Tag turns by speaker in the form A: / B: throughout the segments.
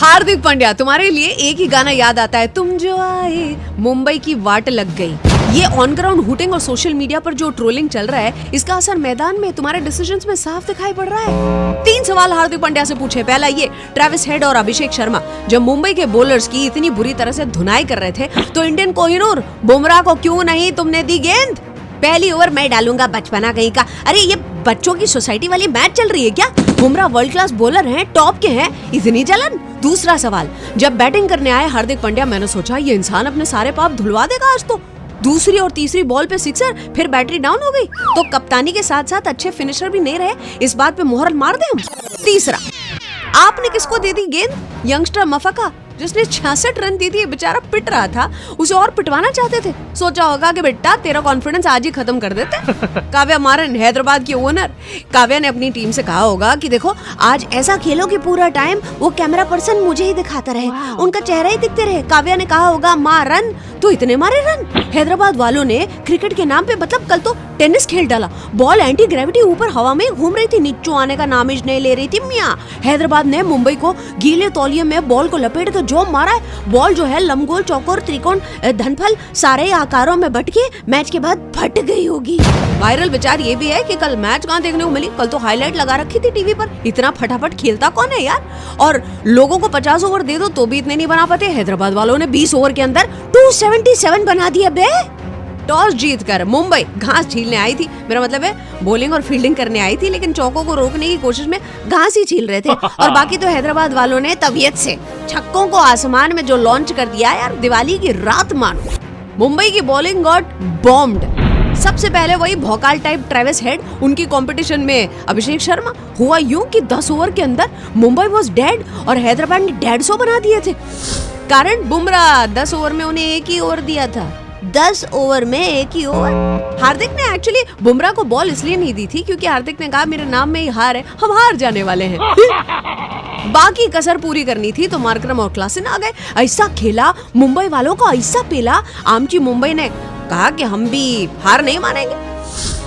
A: हार्दिक पांड्या, तुम्हारे लिए एक ही गाना याद आता है, तुम जो आए मुंबई की वाट लग गई। ये ऑन ग्राउंड हुटिंग और सोशल मीडिया पर जो ट्रोलिंग चल रहा है, इसका असर मैदान में तुम्हारे डिसीजंस में साफ दिखाई पड़ रहा है। 3 सवाल हार्दिक पांड्या से पूछे। पहला ये, ट्रेविस हेड और अभिषेक शर्मा जब मुंबई के बॉलर्स की इतनी बुरी तरह से धुनाई कर रहे थे, तो इंडियन कोहिनूर बुमराह को क्यों नहीं तुमने दी गेंद? पहली ओवर मैं डालूंगा बचपना कहीं का। अरे ये बच्चों की सोसाइटी वाली मैच चल रही है क्या? बुमराह वर्ल्ड क्लास बॉलर हैं, टॉप के हैं, इतनी जलन? दूसरा सवाल, जब बैटिंग करने आए हार्दिक पांड्या, मैंने सोचा ये इंसान अपने सारे पाप धुलवा देगा आज तो। दूसरी और तीसरी बॉल पे सिक्सर, फिर बैटरी डाउन हो गई। तो कप्तानी के साथ साथ अच्छे फिनिशर भी नहीं रहे, इस बात पे मोहर मार दे हम। तीसरा, आपने किसको दे दी गेंद? यंगस्टर मफका जिसने 66 रन दी थी, बेचारा पिट रहा था, उसे और पिटवाना चाहते थे। सोचा होगा कि बेटा तेरा कॉन्फिडेंस आज ही खत्म कर देते। काव्या मारन, हैदराबाद की ओनर, काव्या ने अपनी टीम से कहा होगा कि देखो आज ऐसा खेलो कि पूरा टाइम वो कैमरा पर्सन मुझे ही दिखाता रहे, उनका चेहरा ही दिखते रहे। काव्या ने कहा होगा मां रन, तो इतने मारे रन। हैदराबाद वालों ने क्रिकेट के नाम पे मतलब कल तो टेनिस खेल डाला। बॉल एंटी ग्रेविटी ऊपर हवा में घूम रही थी, नीचे आने का नाम ही नहीं ले रही थी मियां। हैदराबाद ने मुंबई को गीले तौलिए में बॉल को लपेट के जो मारा है, बॉल जो है लंबगोल, चौकोर, त्रिकोण, धनफल सारे आकारों में बट के मैच के बाद फट गई होगी। वायरल विचार ये भी है कि कल मैच कहाँ देखने को मिली, कल तो हाईलाइट लगा रखी थी टीवी पर। इतना फटाफट खेलता कौन है यार? और लोगों को 50 ओवर दे दो तो भी इतने नहीं बना पाते। हैदराबाद वालों ने 20 ओवर के अंदर 277 बना दिया बे। टॉस जीतकर मुंबई घास छीलने आई थी, मेरा मतलब है बॉलिंग और फील्डिंग करने आई थी, लेकिन चौकों को रोकने की कोशिश में घास ही छील रहे थे। और बाकी तो हैदराबाद वालों ने तबीयत से छक्कों को आसमान में जो लॉन्च कर दिया यार, दिवाली की रात मानो। मुंबई की बॉलिंग गॉट बॉम्ब्ड। सबसे पहले वही भौकाल टाइप ट्रेविस हेड, उनकी कंपटीशन में अभिषेक शर्मा। हुआ यूं कि 10 ओवर के अंदर मुंबई वाज डेड और हैदराबाद ने 150 बना दिए थे। कारण बुमराह 10 ओवर में उन्हें एक ही ओवर दिया था। 10 ओवर में एक ही ओवर। हार्दिक ने एक्चुअली बुमराह को बॉल इसलिए नहीं दी थी क्योंकि हार्दिक ने कहा मेरे नाम में ही हार है, हम हार जाने वाले हैं। बाकी कसर पूरी करनी थी तो मार्करम और क्लासन आ गए। ऐसा खेला, मुंबई वालों को ऐसा पेला। आमची मुंबई ने कहा कि हम भी हार नहीं मानेंगे,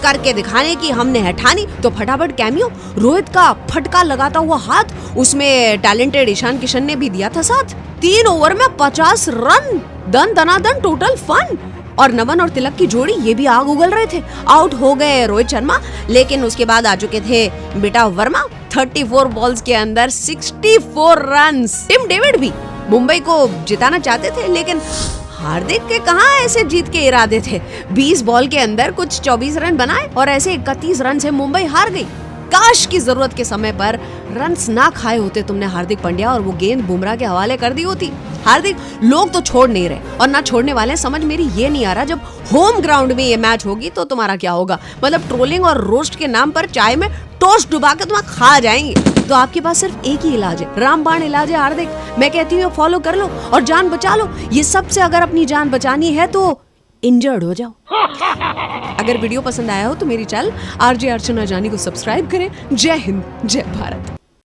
A: करके दिखाने की हमने है ठानी। तो फटाफट कैमियो, रोहित का फटका लगाता हुआ हाथ, उसमें टैलेंटेड ईशान किशन ने भी दिया था साथ। 3 ओवर में 50 रन, दन दनादन टोटल फन। और नमन और तिलक की जोड़ी ये भी आग उगल रहे थे। आउट हो गए रोहित शर्मा, लेकिन उसके बाद आ चुके थे बेटा वर्मा। 34 बॉल्स के अंदर 64 रन। टिम डेविड भी मुंबई को जिताना चाहते थे, लेकिन हार्दिक के कहां ऐसे जीत के इरादे थे। 20 बॉल के अंदर कुछ 24 रन बनाए और ऐसे 31 रन से मुंबई हार गई। काश की जरूरत के समय पर रन्स ना खाए होते तुमने हार्दिक पांड्या, और वो गेंद बुमराह के हवाले कर दी होती। हार्दिक, लोग तो छोड़ नहीं रहे और ना छोड़ने वाले। समझ मेरी ये नहीं आ रहा, जब होम ग्राउंड में ये मैच होगी तो तुम्हारा क्या होगा? मतलब ट्रोलिंग और रोस्ट के नाम पर चाय में टोस्ट डुबा के तुम्हें खा जाएंगे। तो आपके पास सिर्फ एक ही इलाज है, रामबाण इलाज है हार्दिक। मैं कहती हूँ फॉलो कर लो और जान बचा लो। ये सबसे अगर अपनी जान बचानी है तो इंजर्ड हो जाओ। अगर वीडियो पसंद आया हो तो मेरी चैनल आरजे अर्चना जानी को सब्सक्राइब करें। जय हिंद, जय भारत।